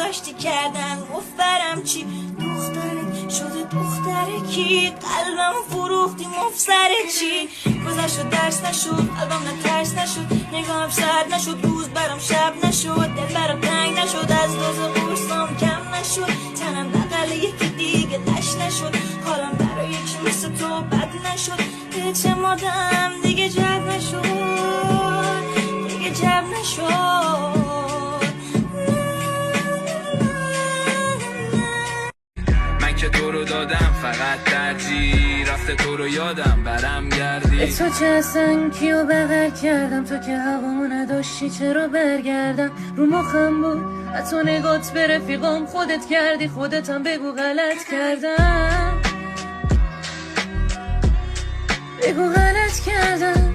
گذاشتی کردن گفترم چی دختره شده دختره کی قلبم فروختی مفسره چی گذشت و درس نشد قلبم نه ترس نشد نگاهم سرد نشد روز برام شب نشد دل برام تنگ نشد از دوز قرصام کم نشد تنم بغل یکی دیگه دشت نشد حالم برای یکی مثل تو بد نشد اعتمادم دیگه جد نشد دیگه جد نشد که تو رو دادم فقط ترجیح رفته تو رو یادم برم گردی تو چه اصلا کیو بغل کردم تو که هوامو نداشتی چرا برگردم رو مخم بود حتی نگات به رفیقام خودت کردی خودتم بگو غلط کردم بگو غلط کردم